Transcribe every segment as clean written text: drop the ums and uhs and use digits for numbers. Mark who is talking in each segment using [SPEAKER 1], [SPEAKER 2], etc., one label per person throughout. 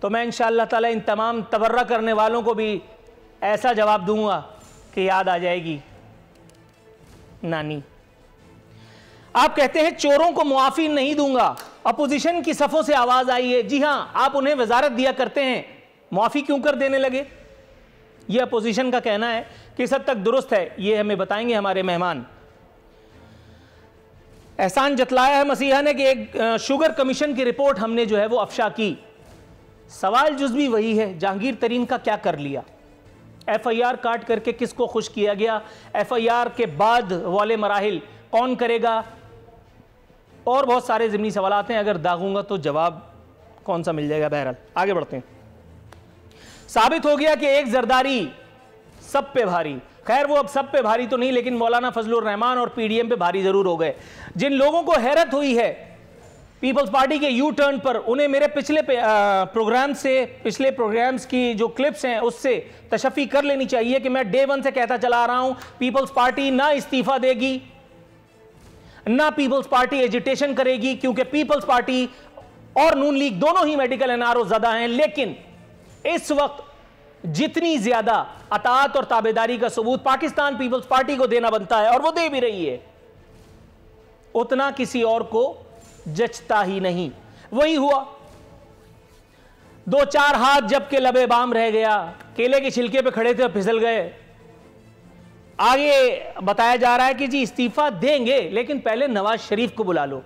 [SPEAKER 1] تو میں انشاءاللہ تعالی ان تمام تبرہ کرنے والوں کو بھی ایسا جواب دوں گا کہ یاد آ جائے گی نانی۔ آپ کہتے ہیں چوروں کو معافی نہیں دوں گا، اپوزیشن کی صفوں سے آواز آئی ہے۔ جی ہاں، آپ انہیں وزارت دیا کرتے ہیں، معافی کیوں کر دینے لگے؟ یہ اپوزیشن کا کہنا ہے، کس حد تک درست ہے یہ ہمیں بتائیں گے ہمارے مہمان۔ احسان جتلایا ہے مسیحا نے کہ ایک شوگر کمیشن کی رپورٹ ہم نے جو ہے وہ افشا کی۔ سوال جزوی وہی ہے، جہانگیر ترین کا کیا کر لیا؟ ایف آئی آر کاٹ کر کے کس کو خوش کیا گیا؟ ایف آئی آر کے بعد والے مراحل کون کرے گا؟ اور بہت سارے ضمنی سوالات ہیں، اگر داغوں گا تو جواب کون سا مل جائے گا۔ بہرحال آگے بڑھتے ہیں۔ ثابت ہو گیا کہ ایک زرداری سب پہ بھاری، خیر وہ اب سب پہ بھاری تو نہیں، لیکن مولانا فضل الرحمان اور پی ڈی ایم پہ بھاری ضرور ہو گئے۔ جن لوگوں کو حیرت ہوئی ہے پیپلز پارٹی کے یو ٹرن پر، انہیں میرے پچھلے پروگرامز کی جو کلپس ہیں اس سے تشفی کر لینی چاہیے کہ میں ڈے ون سے کہتا چلا رہا ہوں پیپلز پارٹی نہ استعفیٰ دے گی نہ پیپلز پارٹی ایجیٹیشن کرے گی، کیونکہ پیپلز پارٹی اور نون لیگ دونوں ہی میڈیکل این آر او زدہ ہیں، لیکن اس وقت جتنی زیادہ اطاعت اور تابعداری کا ثبوت پاکستان پیپلز پارٹی کو دینا بنتا ہے اور وہ دے بھی رہی ہے، اتنا کسی اور کو جچتا ہی نہیں۔ وہی ہوا، دو چار ہاتھ جب کے لبے بام رہ گیا، کیلے کے چھلکے پہ کھڑے تھے اور پھسل گئے۔ آگے بتایا جا رہا ہے کہ جی استعفیٰ دیں گے لیکن پہلے نواز شریف کو بلا لو۔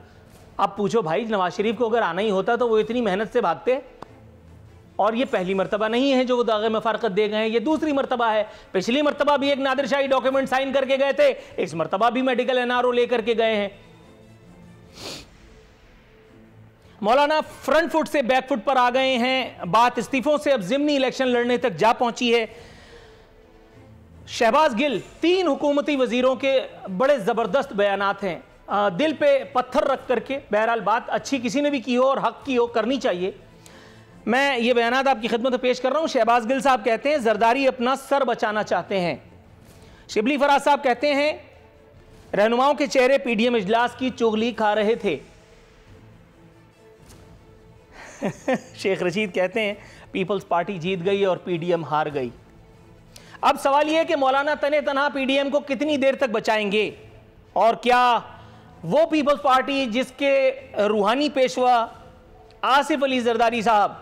[SPEAKER 1] اب پوچھو بھائی، نواز شریف کو اگر آنا ہی ہوتا تو وہ اتنی محنت سے بھاگتے؟ اور یہ پہلی مرتبہ نہیں ہے جو وہ داغ مفارقت دے گئے ہیں، یہ دوسری مرتبہ ہے۔ پچھلی مرتبہ بھی ایک نادر شاہی ڈاکیومنٹ سائن کر کے گئے تھے، اس مرتبہ بھی میڈیکل این آر او لے کر کے گئے ہیں۔ مولانا فرنٹ فٹ سے بیک فٹ پر آ گئے ہیں، بات استعفوں سے اب ضمنی الیکشن لڑنے تک جا پہنچی ہے۔ شہباز گل، 3 حکومتی وزیروں کے بڑے زبردست بیانات ہیں، دل پہ پتھر رکھ کر کے، بہرحال بات اچھی کسی نے بھی کی ہو اور حق کی ہو کرنی چاہیے۔ میں یہ بیانات آپ کی خدمت میں پیش کر رہا ہوں۔ شہباز گل صاحب کہتے ہیں زرداری اپنا سر بچانا چاہتے ہیں۔ شبلی فراز صاحب کہتے ہیں رہنماؤں کے چہرے پی ڈی ایم اجلاس کی چغلی کھا رہے تھے۔ شیخ رشید کہتے ہیں پیپلز پارٹی جیت گئی اور پی ڈی ایم ہار گئی۔ اب سوال یہ ہے کہ مولانا تنہا پی ڈی ایم کو کتنی دیر تک بچائیں گے، اور کیا وہ پیپلز پارٹی جس کے روحانی پیشوا آصف علی زرداری صاحب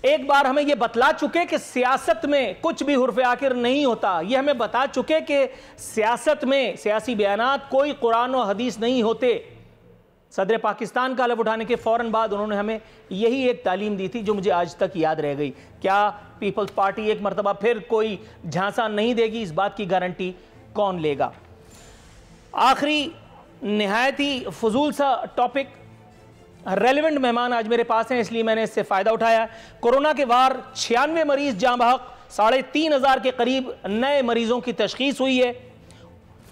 [SPEAKER 1] ایک بار ہمیں یہ بتلا چکے کہ سیاست میں کچھ بھی حرف آخر نہیں ہوتا، یہ ہمیں بتا چکے کہ سیاست میں سیاسی بیانات کوئی قرآن و حدیث نہیں ہوتے۔ صدر پاکستان کا حلف اٹھانے کے فوراً بعد انہوں نے ہمیں یہی ایک تعلیم دی تھی جو مجھے آج تک یاد رہ گئی۔ کیا پیپلز پارٹی ایک مرتبہ پھر کوئی جھانسا نہیں دے گی؟ اس بات کی گارنٹی کون لے گا؟ آخری نہایت ہی فضول سا ٹاپک، ریلیونٹ مہمان آج میرے پاس ہیں اس لیے میں نے اس سے فائدہ اٹھایا۔ کورونا کے وار 96 مریض جاں بحق، 3,500 کے قریب نئے مریضوں کی تشخیص ہوئی ہے۔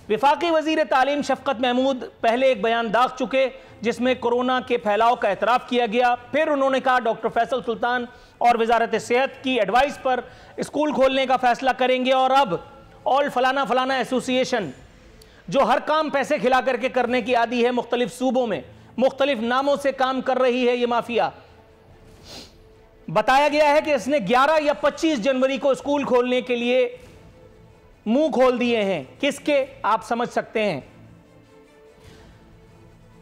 [SPEAKER 1] وفاقی وزیر تعلیم شفقت محمود پہلے ایک بیان داغ چکے جس میں کورونا کے پھیلاؤ کا اعتراف کیا گیا، پھر انہوں نے کہا ڈاکٹر فیصل سلطان اور وزارت صحت کی ایڈوائس پر اسکول کھولنے کا فیصلہ کریں گے، اور اب آل فلانا فلانا ایسوسی ایشن جو ہر کام پیسے کھلا کر کے کرنے کی عادی ہے، مختلف صوبوں میں مختلف ناموں سے کام کر رہی ہے، یہ مافیا بتایا گیا ہے کہ اس نے 11 یا 25 جنوری کو اسکول کھولنے کے لیے منہ کھول دیے ہیں۔ کس کے؟ آپ سمجھ سکتے ہیں۔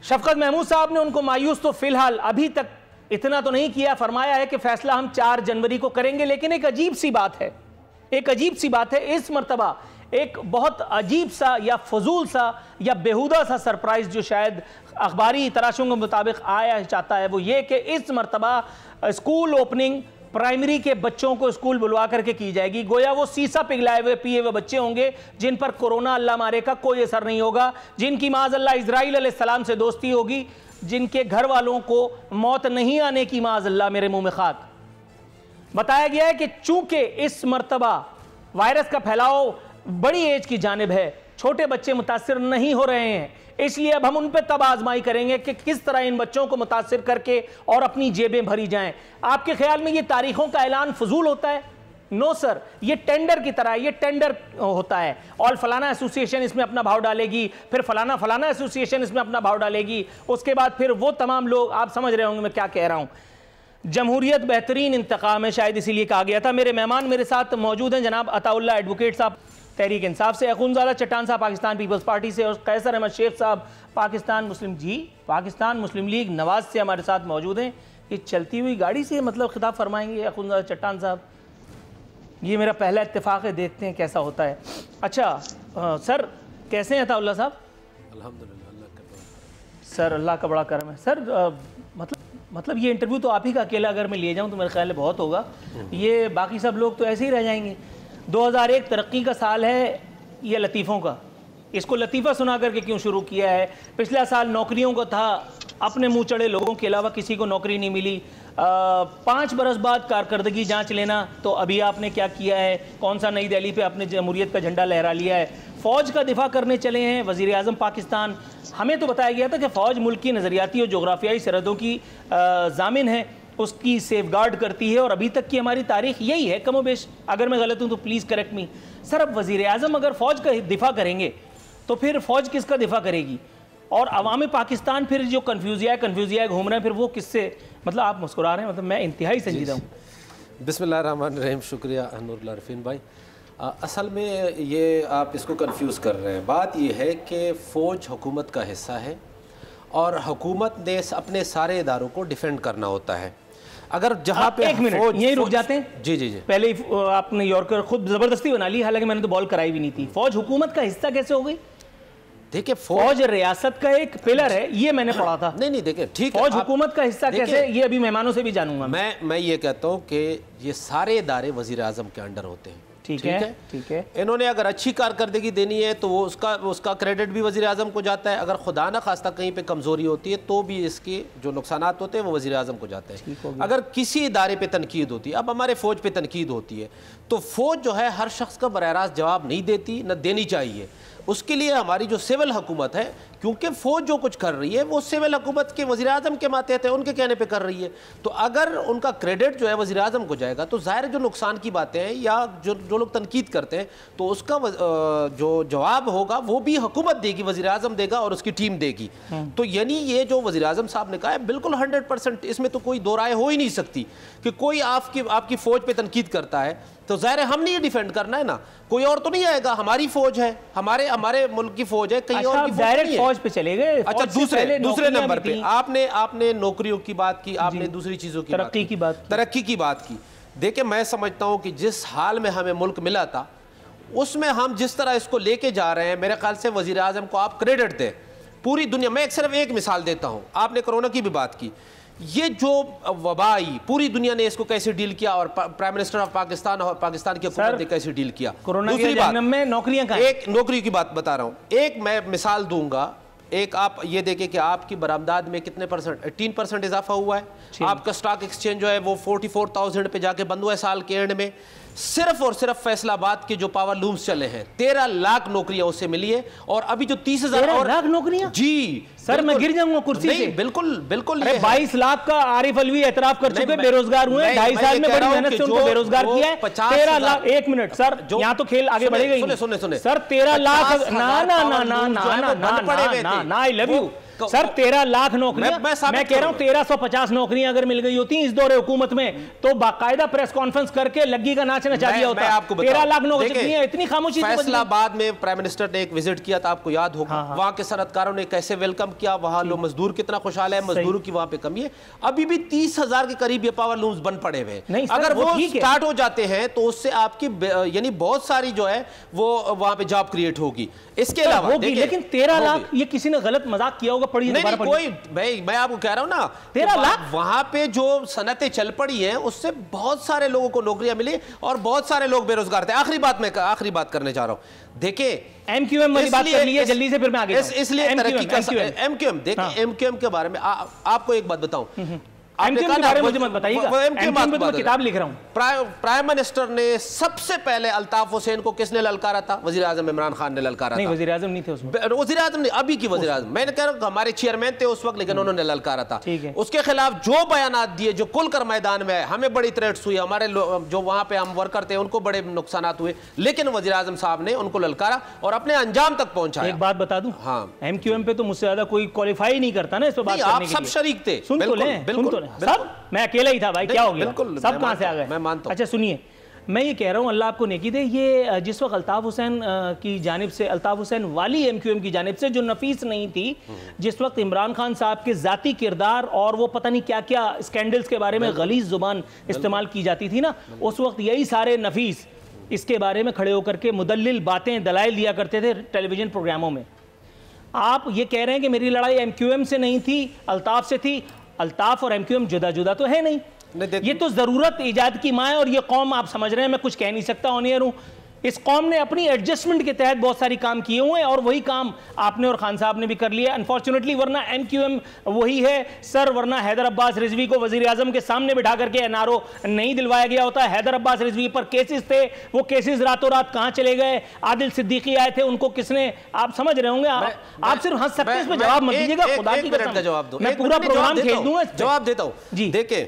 [SPEAKER 1] شفقت محمود صاحب نے ان کو مایوس تو فی الحال ابھی تک اتنا تو نہیں کیا، فرمایا ہے کہ فیصلہ ہم 4 جنوری کو کریں گے، لیکن ایک عجیب سی بات ہے، اس مرتبہ ایک بہت عجیب سا یا فضول سا یا بیہودہ سا سرپرائز جو شاید اخباری تراشوں کے مطابق آیا چاہتا ہے، وہ یہ کہ اس مرتبہ اسکول اوپننگ پرائمری کے بچوں کو اسکول بلوا کر کے کی جائے گی، گویا وہ سیسا پگھلائے ہوئے پیے ہوئے بچے ہوں گے جن پر کورونا اللہ مارے کا کوئی اثر نہیں ہوگا، جن کی معاذ اللہ اسرائیل علیہ السلام سے دوستی ہوگی، جن کے گھر والوں کو موت نہیں آنے کی معاذ اللہ میرے منہ میں خاک۔ بتایا گیا ہے کہ چونکہ اس مرتبہ وائرس کا پھیلاؤ بڑی ایج کی جانب ہے، چھوٹے بچے متاثر نہیں ہو رہے ہیں، اس لیے اب ہم ان پہ تب آزمائی کریں گے کہ کس طرح ان بچوں کو متاثر کر کے اور اپنی جیبیں بھری جائیں۔ آپ کے خیال میں یہ تاریخوں کا اعلان فضول ہوتا ہے؟ نو سر، یہ ٹینڈر کی طرح، یہ ٹینڈر ہوتا ہے، اور فلانا ایسوسی ایشن اس میں اپنا بھاؤ ڈالے گی، پھر فلانا ایسوسی ایشن اس میں اپنا بھاؤ ڈالے گی، اس کے بعد پھر وہ تمام لوگ، آپ سمجھ رہے ہوں گے میں کیا کہہ رہا ہوں۔ جمہوریت بہترین انتقام ہے، شاید اسی لیے کہا گیا تھا۔ میرے مہمان میرے ساتھ موجود ہیں، جناب عطا اللہ ایڈوکیٹ صاحب تحریک انصاف سے، اخونزادہ چٹان صاحب پاکستان پیپلز پارٹی سے، اور قیصر احمد شیخ صاحب پاکستان مسلم لیگ نواز سے ہمارے ساتھ موجود ہیں۔ یہ چلتی ہوئی گاڑی سے مطلب خطاب فرمائیں گے اخونزادہ چٹان صاحب؟ یہ میرا پہلا اتفاق ہے، دیکھتے ہیں کیسا ہوتا ہے۔ اچھا سر کیسے ہیں عطا اللہ صاحب؟
[SPEAKER 2] الحمدللہ، اللہ کا کرم ہے
[SPEAKER 1] سر، اللہ کا بڑا کرم ہے۔ سر مطلب یہ انٹرویو تو آپ ہی کا اکیلا اگر میں لے جاؤں تو میرے خیال ہے بہت ہوگا، یہ باقی سب لوگ تو ایسے ہی رہ جائیں گے۔ 2001 ترقی کا سال ہے یا لطیفوں کا؟ اس کو لطیفہ سنا کر کے کیوں شروع کیا ہے؟ پچھلا سال نوکریوں کا تھا، اپنے منہ چڑے لوگوں کے علاوہ کسی کو نوکری نہیں ملی۔ 5 برس بعد کارکردگی جانچ لینا، تو ابھی آپ نے کیا کیا ہے؟ کون سا نئی دہلی پہ اپنے جمہوریت کا جھنڈا لہرا لیا ہے؟ فوج کا دفاع کرنے چلے ہیں، وزیر اعظم پاکستان۔ ہمیں تو بتایا گیا تھا کہ فوج ملک کی نظریاتی اور جغرافیائی سرحدوں کی ضامن ہے، اس کی سیف گارڈ کرتی ہے، اور ابھی تک کی ہماری تاریخ یہی ہے کم و بیش۔ اگر میں غلط ہوں تو پلیز کریکٹ می۔ سر اب وزیر اعظم اگر فوج کا دفاع کریں گے تو پھر فوج کس کا دفاع کرے گی؟ اور عوام پاکستان پھر جو کنفیوزیا گھوم رہے ہیں، پھر وہ کس سے؟ مطلب آپ مسکرا رہے ہیں، مطلب میں انتہائی سنجیدہ ہوں۔
[SPEAKER 2] بسم اللہ الرحمن الرحیم، شکریہ نور اللہ عرفین بھائی۔ اصل میں یہ آپ اس کو کنفیوز کر رہے ہیں۔ بات یہ ہے کہ فوج حکومت کا حصہ ہے اور حکومت نے اپنے سارے اداروں کو ڈیفینڈ کرنا ہوتا ہے۔ اگر جہاں پہ
[SPEAKER 1] ایک منٹ یہیں رک جاتے ہیں۔
[SPEAKER 2] جی جی جی،
[SPEAKER 1] پہلے آپ نے یورکر خود زبردستی بنا لی، حالانکہ میں نے تو بال کرائی بھی نہیں تھی۔ فوج حکومت کا حصہ کیسے ہو گئی؟
[SPEAKER 2] دیکھیں
[SPEAKER 1] فوج ریاست کا ایک پلر ہے، یہ میں نے پڑھا تھا۔
[SPEAKER 2] نہیں دیکھیں ٹھیک ہے،
[SPEAKER 1] فوج حکومت کا حصہ کیسے، یہ ابھی مہمانوں سے بھی جانوں گا۔
[SPEAKER 2] میں یہ کہتا ہوں کہ یہ سارے ادارے وزیر اعظم کے انڈر ہوتے ہیں۔
[SPEAKER 1] ٹھیک ہے،
[SPEAKER 2] انہوں نے اگر اچھی کارکردگی دینی ہے تو وہ اس کا کریڈٹ بھی وزیر اعظم کو جاتا ہے، اگر خدا نہ خواستہ کہیں پہ کمزوری ہوتی ہے تو بھی اس کے جو نقصانات ہوتے ہیں وہ وزیر اعظم کو جاتے ہیں۔ اگر کسی ادارے پہ تنقید ہوتی ہے، اب ہمارے فوج پہ تنقید ہوتی ہے، تو فوج جو ہے ہر شخص کا براہ راست جواب نہیں دیتی، نہ دینی چاہیے۔ اس کے لیے ہماری جو سول حکومت ہے، کیونکہ فوج جو کچھ کر رہی ہے وہ سول حکومت کے وزیر اعظم کے ماتحت ہے، ان کے کہنے پہ کر رہی ہے، تو اگر ان کا کریڈٹ جو ہے وزیر اعظم کو جائے گا تو ظاہر جو نقصان کی باتیں ہیں یا جو لوگ تنقید کرتے ہیں تو اس کا جو جواب ہوگا وہ بھی حکومت دے گی، وزیر اعظم دے گا اور اس کی ٹیم دے گی۔ تو یعنی یہ جو وزیر اعظم صاحب نے کہا ہے بالکل 100%، اس میں تو کوئی دو رائے ہو ہی نہیں سکتی کہ کوئی آپ کی فوج پہ تنقید کرتا ہے تو ظاہر ہے ہم نے یہ ڈیفینڈ کرنا ہے نا، کوئی اور تو نہیں آئے گا، ہماری فوج ہے، ہمارے ملک کی فوج ہے، کہیں اور کی فوج نہیں ہے۔
[SPEAKER 1] فوج پہ چلے گئے۔
[SPEAKER 2] اچھا دوسرے نمبر پہ آپ نے نوکریوں کی بات کی، آپ نے دوسری چیزوں کی ترقی کی بات کی۔ دیکھیں میں سمجھتا ہوں کہ جس حال میں ہمیں ملک ملا تھا اس میں ہم جس طرح اس کو لے کے جا رہے ہیں، میرے خیال سے وزیر اعظم کو آپ کریڈٹ دیں۔ پوری دنیا میں صرف ایک مثال دیتا ہوں، آپ نے کرونا کی بھی بات کی، یہ جو وبا آئی پوری دنیا نے اس کو کیسے ڈیل کیا اور پرائم منسٹر آف پاکستان اور پاکستان کی حکومت نے کیسے ڈیل کیا۔
[SPEAKER 1] دوسری بات میں نوکریاں کا
[SPEAKER 2] ایک نوکری کی بات بتا رہا ہوں، ایک میں مثال دوں گا، ایک آپ یہ دیکھیں کہ آپ کی برآمدات میں کتنے پرسنٹ 18% اضافہ ہوا ہے، آپ کا سٹاک ایکسچینج جو ہے وہ 44,000 پہ جا کے بند ہوا ہے سال کے اینڈ میں۔ صرف اور صرف فیصل آباد کے جو پاور لومز چلے ہیں 13 لاکھ نوکریاں اس سے ملی ہے، اور ابھی جو 30,000 اور
[SPEAKER 1] نوکریاں،
[SPEAKER 2] جی
[SPEAKER 1] سر میں گر جاؤں گا کرسی سے۔
[SPEAKER 2] بالکل
[SPEAKER 1] 22 لاکھ کا عارف الوی اعتراف کر چکے بے روزگار ہوئے، 2.5 سال میں بڑی محنت سے ان کو بے روزگار کیا ہے۔ 13 لاکھ، ایک منٹ سر، یہاں تو کھیل آگے بڑھے گا ہی سر۔ 13 لاکھ، نا آئی لو یو سر، 13 لاکھ نوکریاں، میں کہہ رہا ہوں 1350 نوکریاں اگر مل گئی ہوتی اس دور حکومت میں تو باقاعدہ پریس کانفرنس کر کے لگی کا ناچ نچا دیا ہوتا۔ 13 لاکھ نوکریاں، اتنی خاموشی۔
[SPEAKER 2] فیصل آباد میں پرائم منسٹر نے ایک وزٹ کیا تھا، آپ کو یاد ہوگا، وہاں کے صنعت کاروں نے کیسے ویلکم کیا، وہاں لوگ مزدور کتنا خوشحال ہے، مزدوروں کی وہاں پہ کمی ہے۔ ابھی بھی 30,000 کے قریب یہ پاور لومز بند پڑے ہوئے ہیں، اگر وہ سٹارٹ ہو جاتے ہیں تو اس سے آپ کی یعنی بہت ساری جو ہے وہ وہاں پہ جاب کریٹ ہوگی۔ اس کے علاوہ
[SPEAKER 1] لیکن 13 لاکھ یہ کسی نے غلط مذاق کیا ہوگا، پڑھیے دوبارہ پڑھیے۔
[SPEAKER 2] میں آپ کو کہہ رہا ہوں نا
[SPEAKER 1] 13 لاکھ
[SPEAKER 2] وہاں پہ جو صنعتیں چل پڑی ہیں اس سے بہت سارے لوگوں کو نوکریاں ملی اور بہت سارے لوگ بے روزگار تھے۔ آخری بات کرنے جا رہا ہوں، دیکھیں
[SPEAKER 1] ایم کیو ایم والی بات کر لیے جلدی سے، پھر میں آگے
[SPEAKER 2] اس لیے ترقی کا ایم کیو ایم، دیکھیں ایم کیو ایم کے بارے میں آپ کو ایک بات بتاؤں،
[SPEAKER 1] ایم کیو ایم کے بارے میں مجھے مت بتائیے گا، ایم کیو ایم پہ تو میں کتاب لکھ رہا ہوں۔
[SPEAKER 2] پرائم منسٹر نے سب سے پہلے الطاف حسین کو کس نے للکارا تھا؟ وزیر اعظم عمران خان نے للکارا
[SPEAKER 1] نہیں،
[SPEAKER 2] تھا.
[SPEAKER 1] وزیر اعظم نہیں تھے اس میں.
[SPEAKER 2] وزیر اعظم نہیں، ابھی کی وزیر اعظم. میں نے کہہ رہا ہوں کہ ہمارے چیئرمین تھے اس وقت، لیکن انہوں نے للکارا تھا. اس کے خلاف جو بیانات دیے، جو کھل کر میدان میں آئے، ہمیں بڑی تھریٹس ہوئی، ہمارے جو وہاں پہ ہم ورکر تھے ان کو بڑے نقصانات ہوئے، لیکن وزیر اعظم صاحب نے ان کو للکارا اور اپنے انجام تک پہنچایا.
[SPEAKER 1] ایک بات بتا دوں، ہاں ایم کیو ایم پہ تو مجھ سے زیادہ کوئی کوالیفائی نہیں کرتا نا اس پہ بات کرنے کے لیے.
[SPEAKER 2] آپ سب شریک تھے.
[SPEAKER 1] سن تو لیں، سب میں اکیلا ہی تھا بھائی، کیا ہو گیا؟ سب کہاں سے آ گئے؟
[SPEAKER 2] میں مانتا ہوں.
[SPEAKER 1] اچھا سنیے، میں یہ کہہ رہا ہوں، اللہ آپ کو نیکی دے، یہ جس وقت الطاف حسین کی جانب سے، الطاف حسین والی ایم کیو ایم کی جانب سے جو نفیس نہیں تھی، جس وقت عمران خان صاحب کے ذاتی کردار اور وہ پتہ نہیں کیا کیا اسکینڈلز کے بارے میں غلیظ زبان استعمال کی جاتی تھی نا، اس وقت یہی سارے نفیس اس کے بارے میں کھڑے ہو کر کے مدلل باتیں، دلائل دیا کرتے تھے ٹیلی ویژن پروگراموں میں. آپ یہ کہہ رہے ہیں کہ میری لڑائی ایم کیو ایم سے نہیں تھی، الطاف سے تھی. الطاف اور ایم کیو ایم جدا جدا تو ہے نہیں. یہ تو ضرورت ایجاد کی ماں ہے، اور یہ قوم آپ سمجھ رہے ہیں، میں کچھ کہہ نہیں سکتا آن ایئر ہوں. اس قوم نے اپنی ایڈجسٹمنٹ کے تحت بہت ساری کام کیے ہوئے ہیں، اور وہی کام آپ نے اور خان صاحب نے بھی کر لیا انفارچونیٹلی. ورنہ ایم کیو ایم وہی ہے سر، ورنہ حیدر عباس رضوی کو وزیر اعظم کے سامنے بٹھا کر کے این آر او نہیں دلوایا گیا ہوتا. حیدر عباس رضوی پر کیسز تھے، وہ کیسز راتوں رات کہاں چلے گئے؟ عادل صدیقی آئے تھے، ان کو کس نے؟ آپ سمجھ رہے ہوں گے. آپ صرف ہنس سکتے ہیں، اس پہ جواب مت دیجیے گا، خدا کی قسم میں پورا پروگرام کھیل دوں گا.
[SPEAKER 2] جواب دیتا ہوں. جی دیکھیں،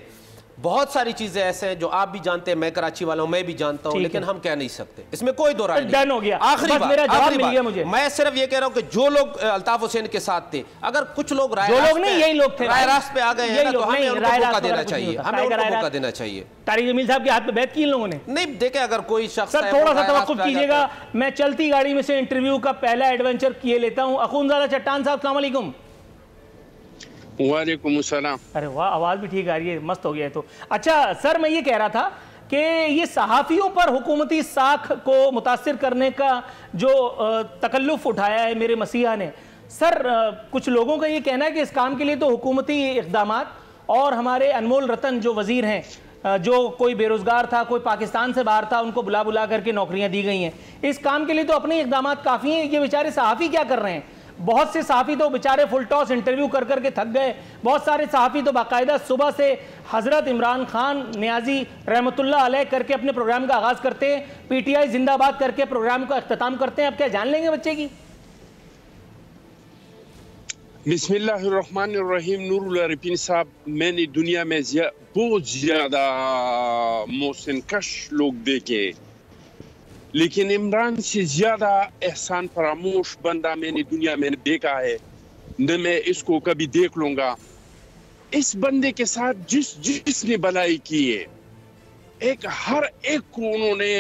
[SPEAKER 2] بہت ساری چیزیں ایسے ہیں جو آپ بھی جانتے ہیں، میں کراچی والا ہوں، میں بھی جانتا ہوں، لیکن ہم کہہ نہیں سکتے، اس میں کوئی دو رائے نہیں.
[SPEAKER 1] ڈن ہو گیا.
[SPEAKER 2] آخری بات میں صرف یہ کہہ رہا ہوں کہ جو لوگ الطاف حسین کے ساتھ تھے، اگر کچھ لوگ رائے راست پہ آ گئے ہیں تو ہمیں ان کو موقع دینا چاہیے، ہمیں ان کو موقع دینا چاہیے.
[SPEAKER 1] طارق جمیل صاحب کے ہاتھ پہ بیعت کی ان لوگوں نے.
[SPEAKER 2] نہیں دیکھیں، اگر کوئی شخص
[SPEAKER 1] سر تھوڑا سا توقف کیجیے گا، میں چلتی گاڑی میں سے انٹرویو کا پہلا ایڈونچر کیے لیتا ہوں. اخونزادہ چٹان صاحب السلام علیکم.
[SPEAKER 3] وعلیکم السلام.
[SPEAKER 1] ارے واہ، آواز بھی ٹھیک آ رہی ہے، مست ہو گیا ہے تو. اچھا سر، میں یہ کہہ رہا تھا کہ یہ صحافیوں پر حکومتی ساکھ کو متاثر کرنے کا جو تکلف اٹھایا ہے میرے مسیحا نے، سر کچھ لوگوں کا یہ کہنا ہے کہ اس کام کے لیے تو حکومتی اقدامات اور ہمارے انمول رتن جو وزیر ہیں، جو کوئی بے روزگار تھا، کوئی پاکستان سے باہر تھا، ان کو بلا بلا کر کے نوکریاں دی گئی ہیں. اس کام کے لیے تو اپنے اقدامات کافی ہیں. یہ بیچارے صحافی کیا کر رہے ہیں؟ بہت سے صحافی تو بیچارے فل ٹاس انٹرویو کر کر کے تھک گئے. بہت سارے صحافی تو باقاعدہ صبح سے حضرت عمران خان نیازی رحمۃ اللہ علیہ کر کے اپنے پروگرام کا آغاز کرتے ہیں، پی ٹی آئی زندہ باد کر کے پروگرام کا اختتام کرتے ہیں. اب کیا جان لیں گے بچے کی؟
[SPEAKER 3] بسم اللہ الرحمن الرحیم. نور اللہ رپین صاحب، میں نے دنیا میں بہت زیادہ محسن کش لوگ دیکھے، لیکن عمران سے زیادہ احسان فراموش بندہ میں نے دنیا میں دیکھا ہے، نہ میں اس کو کبھی دیکھ لوں گا. اس بندے کے ساتھ جس نے بلائی کی ہے، ہر ایک کو انہوں نے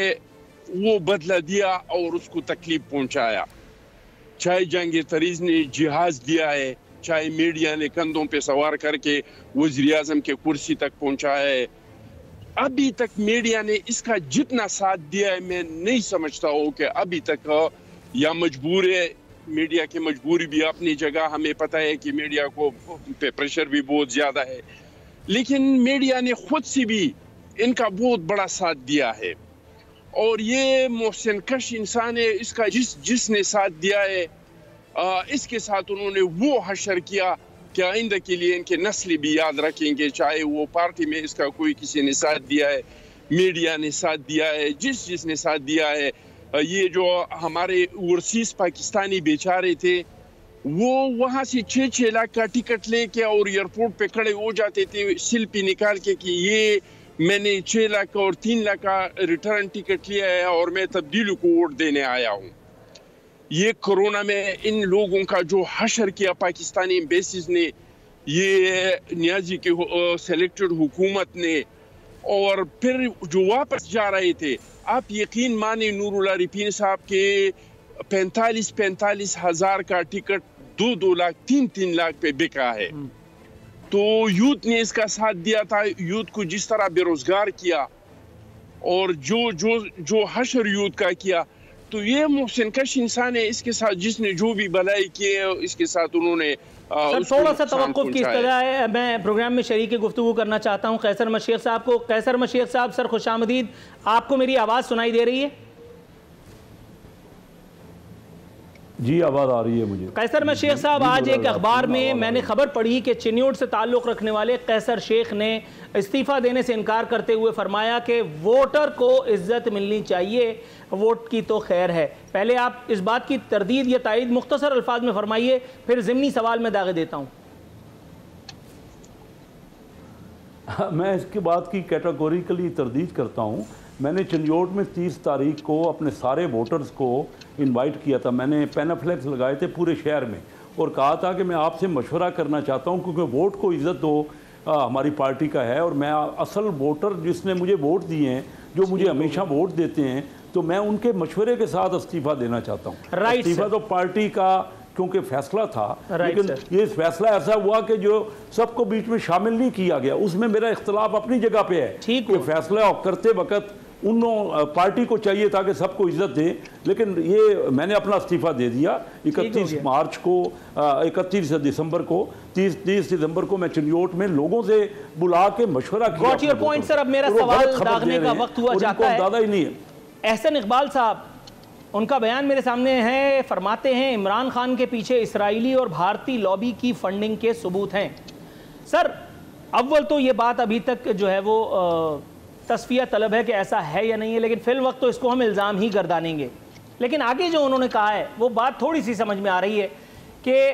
[SPEAKER 3] وہ بدلہ دیا اور اس کو تکلیف پہنچایا. چاہے جہانگیر تریز نے جہاز دیا ہے، چاہے میڈیا نے کندھوں پہ سوار کر کے وزیر اعظم کے کرسی تک پہنچایا ہے. ابھی تک میڈیا نے اس کا جتنا ساتھ دیا ہے، میں نہیں سمجھتا ہوں کہ ابھی تک یا مجبور ہے. میڈیا کی مجبوری بھی اپنی جگہ، ہمیں پتہ ہے کہ میڈیا کو پہ پریشر بھی بہت زیادہ ہے، لیکن میڈیا نے خود سے بھی ان کا بہت بڑا ساتھ دیا ہے. اور یہ محسن کش انسان ہے، اس کا جس نے ساتھ دیا ہے، اس کے ساتھ انہوں نے وہ حشر کیا کہ آئندہ کے لیے ان کے نسلی بھی یاد رکھیں گے. چاہے وہ پارٹی میں اس کا کوئی کسی نے ساتھ دیا ہے، میڈیا نے ساتھ دیا ہے، جس نے ساتھ دیا ہے. یہ جو ہمارے اوورسیز پاکستانی بیچارے تھے، وہ وہاں سے 6 لاکھ کا ٹکٹ لے کے اور ایئرپورٹ پہ کھڑے ہو جاتے تھے سیلفی نکال کے کہ یہ میں نے 6 لاکھ اور 3 لاکھ کا ریٹرن ٹکٹ لیا ہے اور میں تبدیلی کو ووٹ دینے آیا ہوں. یہ کرونا میں ان لوگوں کا جو حشر کیا پاکستانی ایمبیسیز نے، یہ نیازی کی سلیکٹڈ حکومت نے، اور پھر جو واپس جا رہے تھے، آپ یقین مانیں نور اللہ رپین صاحب کے 45 ہزار کا ٹکٹ 2 لاکھ 3 لاکھ پہ بکا ہے. تو یوتھ نے اس کا ساتھ دیا تھا. یوتھ کو جس طرح بے روزگار کیا اور جو حشر یوتھ کا کیا، تو یہ محسن کش انسان ہے. اس کے ساتھ جس نے جو بھی بلائی کی ہے، اس کے ساتھ انہوں نے
[SPEAKER 1] تھوڑا سا توقف کی استدعا ہے. میں پروگرام میں شریک گفتگو کرنا چاہتا ہوں قیصر مشیخ صاحب کو. قیصر مشیخ صاحب سر خوش آمدید. آپ کو میری آواز سنائی دے رہی ہے؟
[SPEAKER 4] جی آواز آ رہی ہے مجھے۔
[SPEAKER 1] قیصر میں شیخ صاحب، آج ایک اخبار میں نے خبر پڑھی کہ چنیوٹ سے تعلق رکھنے والے قیصر شیخ نے استعفیٰ دینے سے انکار کرتے ہوئے فرمایا کہ ووٹر کو عزت ملنی چاہیے، ووٹ کی تو خیر ہے۔ پہلے آپ اس بات کی تردید یا تائید مختصر الفاظ میں فرمائیے، پھر ضمنی سوال میں داغے دیتا ہوں۔
[SPEAKER 4] میں اس کے بعد کی کیٹاگوریکلی تردید کرتا ہوں۔ میں نے چنیوٹ میں 30 تاریخ کو اپنے سارے ووٹرز کو انوائٹ کیا تھا، میں نے پینافلیکس لگائے تھے پورے شہر میں اور کہا تھا کہ میں آپ سے مشورہ کرنا چاہتا ہوں کیونکہ ووٹ کو عزت دو، ہماری پارٹی کا ہے، اور میں اصل ووٹر جس نے مجھے ووٹ دیے ہیں، جو مجھے ہمیشہ ووٹ دیتے ہیں، تو میں ان کے مشورے کے ساتھ استعفیٰ دینا چاہتا ہوں۔ استعفیٰ تو پارٹی کا کیونکہ فیصلہ تھا، لیکن یہ فیصلہ ایسا ہوا کہ جو سب کو بیچ میں شامل نہیں کیا گیا، اس میں میرا اختلاف اپنی جگہ پہ ہے کہ فیصلہ کرتے وقت پارٹی کو چاہیے تھا کہ سب کو عزت دے، لیکن یہ میں نے اپنا استعفیٰ دے دیا 31 مارچ کو، 31 دسمبر کو، 30 دسمبر کو میں چنیوٹ میں لوگوں سے بلا کے مشورہ کیا۔
[SPEAKER 1] گاٹ یور پوائنٹ سر، اب میرا سوال داغنے کا وقت ہوا جاتا ہے۔
[SPEAKER 4] دادا ہی نہیں ہے۔
[SPEAKER 1] احسن اقبال صاحب، ان کا بیان میرے سامنے ہے، فرماتے ہیں عمران خان کے پیچھے اسرائیلی اور بھارتی لابی کی فنڈنگ کے ثبوت ہیں۔ سر اول تو یہ بات ابھی تک جو ہے وہ تصفیہ طلب ہے کہ ایسا ہے یا نہیں ہے، لیکن فی الوقت تو اس کو ہم الزام ہی گردانیں گے۔ لیکن آگے جو انہوں نے کہا ہے وہ بات تھوڑی سی سمجھ میں آ رہی ہے کہ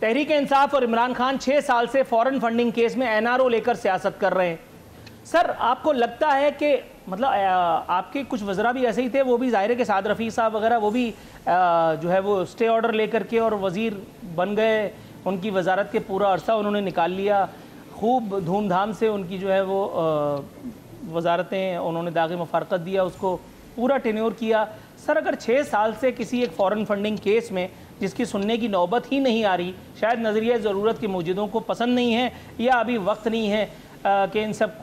[SPEAKER 1] تحریک انصاف اور عمران خان 6 سال سے فورن فنڈنگ کیس میں NRO لے کر سیاست کر رہے ہیں۔ سر آپ کو لگتا ہے کہ مطلب آپ کے کچھ وزراء بھی ایسے ہی تھے، وہ بھی ظاہر ہے کہ سعد رفیق صاحب وغیرہ وہ بھی جو ہے وہ اسٹے آرڈر لے کر کے اور وزیر بن گئے، ان کی وزارت کے پورا عرصہ انہوں نے نکال لیا، خوب دھوم دھام سے ان کی جو ہے وہ وزارتیں انہوں نے داغ مفارقت دیا، اس کو پورا ٹینیور کیا۔ سر اگر 6 سال سے کسی ایک فورن فنڈنگ کیس میں جس کی سننے کی نوبت ہی نہیں آ رہی، شاید نظریہ ضرورت کے موجودوں کو پسند نہیں ہے یا ابھی وقت نہیں ہے کہ ان سب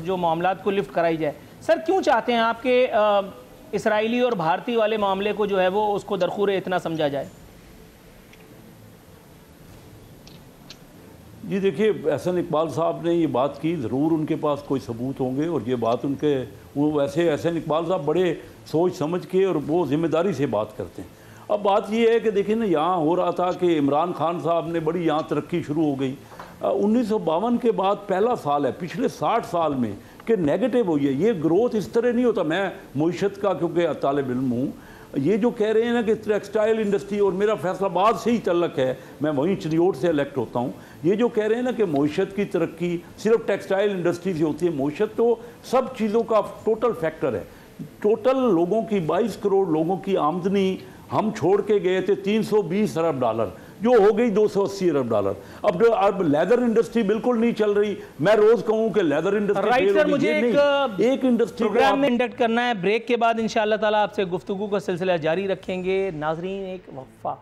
[SPEAKER 1] جو معاملات کو لفٹ کرائی جائے، سر کیوں چاہتے ہیں آپ کہ اسرائیلی اور بھارتی والے معاملے کو جو ہے وہ اس کو درخور اتنا سمجھا جائے؟
[SPEAKER 4] جی دیکھیے، احسن اقبال صاحب نے یہ بات کی، ضرور ان کے پاس کوئی ثبوت ہوں گے، اور یہ بات ان کے وہ ویسے احسن اقبال صاحب بڑے سوچ سمجھ کے اور وہ ذمہ داری سے بات کرتے ہیں۔ اب بات یہ ہے کہ دیکھیں نا، یہاں ہو رہا تھا کہ عمران خان صاحب نے بڑی یہاں ترقی شروع ہو گئی۔ 1952 کے بعد پہلا سال ہے پچھلے 60 سال میں کہ نیگیٹو ہوئی ہے۔ یہ گروتھ اس طرح نہیں ہوتا۔ میں معیشت کا کیونکہ طالب علم ہوں، یہ جو کہہ رہے ہیں نا کہ ٹیکسٹائل انڈسٹری، اور میرا فیصلہ آباد سے ہی تعلق ہے، میں وہیں چنیوٹ سے الیکٹ ہوتا ہوں، یہ جو کہہ رہے ہیں نا کہ معیشت کی ترقی صرف ٹیکسٹائل انڈسٹری سے ہوتی ہے، معیشت تو سب چیزوں کا ٹوٹل فیکٹر ہے۔ ٹوٹل لوگوں کی 22 کروڑ لوگوں کی آمدنی ہم چھوڑ کے گئے تھے 320 ارب ڈالر، جو ہو گئی 280 ارب ڈالر۔ اب لیدر انڈسٹری بالکل نہیں چل رہی۔ میں روز کہوں کہ لیدر انڈسٹری
[SPEAKER 1] رائٹ سر، مجھے
[SPEAKER 4] ایک انڈسٹری
[SPEAKER 1] پروگرام میں انڈکٹ کرنا ہے۔ بریک کے بعد انشاءاللہ تعالیٰ آپ سے گفتگو کا سلسلہ جاری رکھیں گے۔ ناظرین ایک وقفہ۔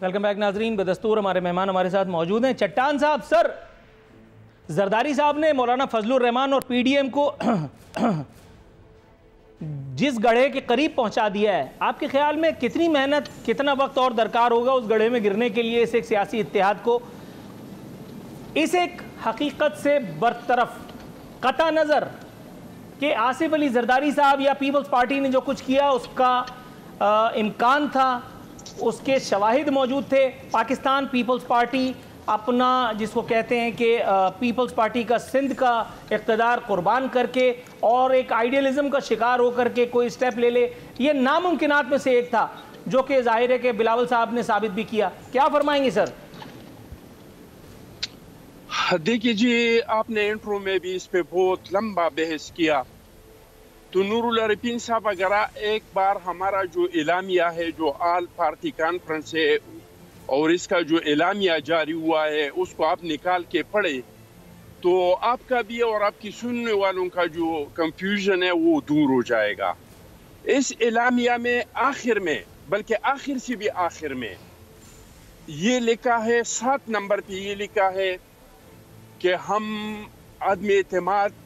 [SPEAKER 1] ویلکم بیک ناظرین، بدستور ہمارے مہمان ہمارے ساتھ موجود ہیں۔ چٹان صاحب، سر زرداری صاحب نے مولانا فضل الرحمان اور پی ڈی ایم کو جس گڑھے کے قریب پہنچا دیا ہے، آپ کے خیال میں کتنی محنت، کتنا وقت اور درکار ہوگا اس گڑھے میں گرنے کے لیے، اس ایک سیاسی اتحاد کو اس ایک حقیقت سے برطرف قطع نظر کہ آصف علی زرداری صاحب یا پیپلز پارٹی نے جو کچھ کیا اس کا امکان تھا، اس کے شواہد موجود تھے۔ پاکستان پیپلز پارٹی اپنا جس کو کہتے ہیں کہ پیپلز پارٹی کا سندھ کا اقتدار قربان کر کے اور ایک آئیڈیلزم کا شکار ہو کر کے کوئی سٹیپ لے لے، یہ ناممکنات میں سے ایک تھا، جو کہ ظاہر ہے کہ بلاول صاحب نے ثابت بھی کیا۔ کیا فرمائیں گے سر؟
[SPEAKER 3] دیکھیے جی، آپ نے انٹرو میں بھی اس پہ بہت لمبا بحث کیا، تو نور العارفین صاحب اگر ایک بار ہمارا جو اعلامیہ ہے، جو آل پارٹی کانفرنس ہے اور اس کا جو اعلامیہ جاری ہوا ہے، اس کو آپ نکال کے پڑھے تو آپ کا بھی اور آپ کی سننے والوں کا جو کنفیوژن ہے وہ دور ہو جائے گا۔ اس اعلامیہ میں آخر میں، بلکہ آخر سے بھی آخر میں یہ لکھا ہے، 7 نمبر پہ یہ لکھا ہے کہ ہم عدم اعتماد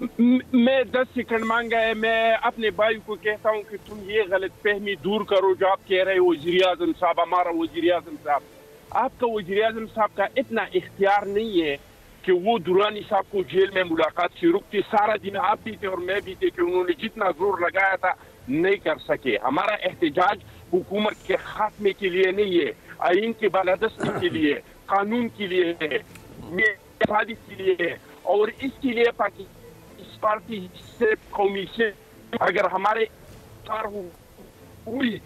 [SPEAKER 3] میں 10 سیکنڈ مانگا ہے. میں اپنے بھائی کو کہتا ہوں کہ تم یہ غلط فہمی دور کرو جو آپ کہہ رہے وزیر اعظم صاحب, ہمارا وزیر اعظم صاحب, آپ کا وزیر اعظم صاحب کا اتنا اختیار نہیں ہے کہ وہ درانی صاحب کو جیل میں ملاقات سے رکتے. سارا دن آپ بھی تھے اور میں بھی تھے کہ انہوں نے جتنا زور لگایا تھا نہیں کر سکے. ہمارا احتجاج حکومت کے خاتمے کے لیے نہیں ہے, آئین کی بالادستی کے لیے, قانون کے لیے ہے, حفاظت کے لیے ہے, اور اس کے لیے اس پارٹی سے قومی سے اگر ہمارے ہوئی.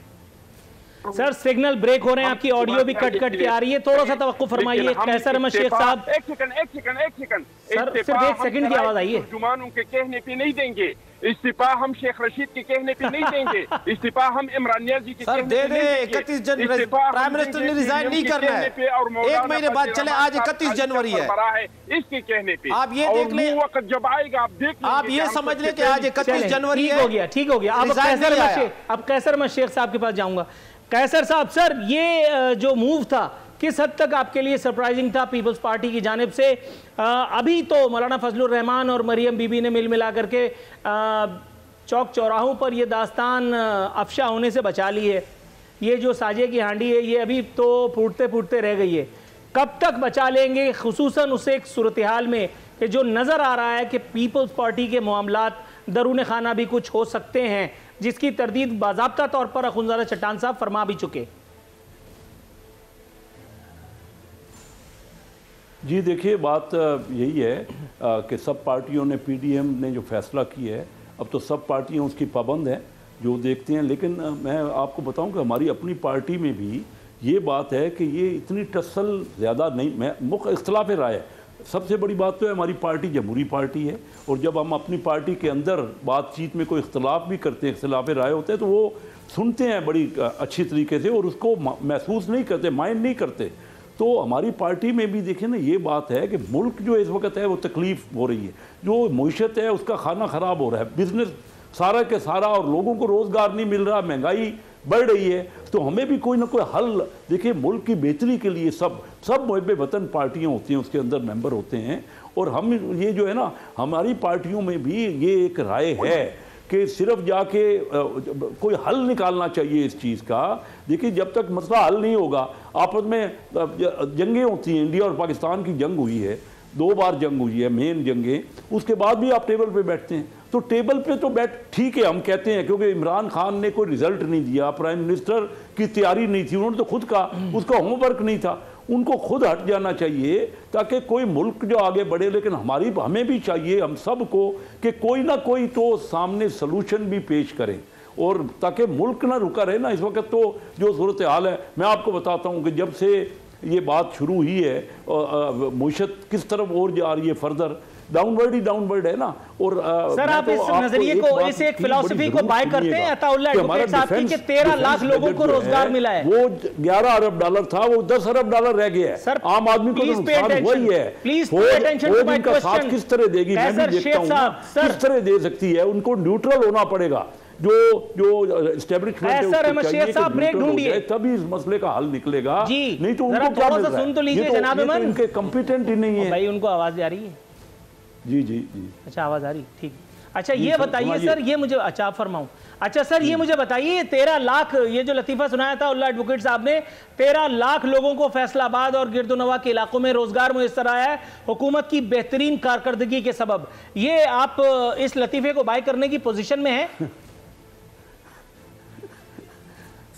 [SPEAKER 1] سر سگنل بریک ہو رہے ہیں, آپ کی آڈیو بھی کٹ کٹ کے آ رہی ہے, تھوڑا سا توقع فرمائیے. قیصر احمد شیخ صاحب,
[SPEAKER 3] ایک سیکنڈ
[SPEAKER 1] سر صرف ایک سیکنڈ کی آواز آئی ہے.
[SPEAKER 3] ترجمانوں کے کہنے پہ نہیں دیں گے استعفا, ہم شیخ رشید کے کہنے پہ نہیں دیں گے استعفا, ہم عمران نیازی کے کہنے پہ نہیں دیں گے.
[SPEAKER 2] 31 جنوری پرائم منسٹر نے ریزائن نہیں کرنا ہے, 1 مہینے بعد چلے, آج 31 جنوری ہے,
[SPEAKER 3] اس کے کہنے پہ
[SPEAKER 2] آپ یہ دیکھ لیں,
[SPEAKER 3] وقت جب آئے گا آپ دیکھ لیں,
[SPEAKER 2] آپ یہ سمجھ لیں کہ آج 31 جنوری ہے.
[SPEAKER 1] ٹھیک ہو گیا, ٹھیک ہو گیا. اب قیصر احمد شیخ صاحب کے پاس جاؤں گا. قیصر صاحب, سر یہ جو موو تھا کس حد تک آپ کے لیے سرپرائزنگ تھا پیپلز پارٹی کی جانب سے؟ ابھی تو مولانا فضل الرحمان اور مریم بی بی نے مل ملا کر کے چوک چوراہوں پر یہ داستان افشا ہونے سے بچا لی ہے. یہ جو ساجے کی ہانڈی ہے یہ ابھی تو پھوٹتے پھوٹتے رہ گئی ہے. کب تک بچا لیں گے, خصوصاً اس ایک صورتحال میں کہ جو نظر آ رہا ہے کہ پیپلز پارٹی کے معاملات درون خانہ بھی کچھ ہو سکتے ہیں, جس کی تردید باضابطہ طور پر اخوندزادہ چٹان صاحب فرما بھی چکے؟
[SPEAKER 4] جی دیکھیے, بات یہی ہے کہ سب پارٹیوں نے, پی ڈی ایم نے جو فیصلہ کیا ہے, اب تو سب پارٹیاں اس کی پابند ہیں جو دیکھتے ہیں. لیکن میں آپ کو بتاؤں کہ ہماری اپنی پارٹی میں بھی یہ بات ہے کہ یہ اتنی ٹسل زیادہ نہیں, اختلاف رائے ہے. سب سے بڑی بات تو ہے ہماری پارٹی جمہوری پارٹی ہے, اور جب ہم اپنی پارٹی کے اندر بات چیت میں کوئی اختلاف بھی کرتے ہیں, اختلاف رائے ہوتے ہیں, تو وہ سنتے ہیں بڑی اچھی طریقے سے اور اس کو محسوس نہیں کرتے, مائنڈ نہیں کرتے. تو ہماری پارٹی میں بھی دیکھیں نا, یہ بات ہے کہ ملک جو اس وقت ہے وہ تکلیف ہو رہی ہے, جو معیشت ہے اس کا کھانا خراب ہو رہا ہے, بزنس سارا کے سارا, اور لوگوں کو روزگار نہیں مل رہا, مہنگائی بڑھ رہی ہے. تو ہمیں بھی کوئی نہ کوئی حل دیکھیں, ملک کی بہتری کے لیے سب محب وطن پارٹیاں ہوتی ہیں, اس کے اندر ممبر ہوتے ہیں, اور ہم یہ جو ہے نا, ہماری پارٹیوں میں بھی یہ ایک رائے ہے کہ صرف جا کے کوئی حل نکالنا چاہیے اس چیز کا. دیکھیے جب تک مسئلہ حل نہیں ہوگا, آپس میں جنگیں ہوتی ہیں, انڈیا اور پاکستان کی جنگ ہوئی ہے, 2 بار جنگ ہوئی ہے, مین جنگیں, اس کے بعد بھی آپ ٹیبل پہ بیٹھتے ہیں. تو ٹیبل پہ تو ٹھیک ہے ہم کہتے ہیں, کیونکہ عمران خان نے کوئی رزلٹ نہیں دیا, پرائم منسٹر کی تیاری نہیں تھی, انہوں نے تو خود کہا اس کا ہوم ورک نہیں تھا, ان کو خود ہٹ جانا چاہیے تاکہ کوئی ملک جو آگے بڑھے. لیکن ہمیں بھی چاہیے, ہم سب کو, کہ کوئی نہ کوئی تو سامنے سلوشن بھی پیش کریں, اور تاکہ ملک نہ رکا رہے نا. اس وقت تو جو صورتحال ہے, میں آپ کو بتاتا ہوں کہ جب سے یہ بات شروع ہوئی ہے, معیشت کس طرف اور جا رہی ہے, فردر ڈاؤن ورڈ ہے نا. اور
[SPEAKER 1] سر آپ اس نظریے کو, اس ایک فلسفی کو بائی کرتے ہیں عطا اللہ ایڈوکیٹ صاحب کی کہ 13 لاکھ لوگوں کو روزگار ملا ہے.
[SPEAKER 4] وہ 11 ارب ڈالر تھا, وہ 10 ارب ڈالر رہ گیا ہے. عام آدمی کو نقصان وہی ہے. وہ ان کا ساتھ کس طرح دے گی, میں بھی دیکھتا ہوں کس طرح دے سکتی ہے. ان کو نیوٹرل ہونا پڑے گا, جو اسٹیبلشمنٹ ہے, تبھی اس مسئلے کا حل نکلے گا. نہیں تو ان کو کیا مل رہا ہے, ان کے کمپیٹنٹ ہی نہیں ہے.
[SPEAKER 1] بھائی ان کو آواز آ رہی ہے؟
[SPEAKER 4] جی
[SPEAKER 1] اچھا آواز آ رہی, ٹھیک. اچھا یہ بتائیے سر, یہ مجھے اچھا فرماؤں, اچھا سر یہ مجھے بتائیے 13 لاکھ, یہ جو لطیفہ سنایا تھا اللہ ایڈوکیٹ صاحب نے, 13 لاکھ لوگوں کو فیصل آباد اور گرد و نواح کے علاقوں میں روزگار میسر آیا ہے حکومت کی بہترین کارکردگی کے سبب. یہ آپ اس لطیفے کو بائی کرنے کی پوزیشن میں ہیں؟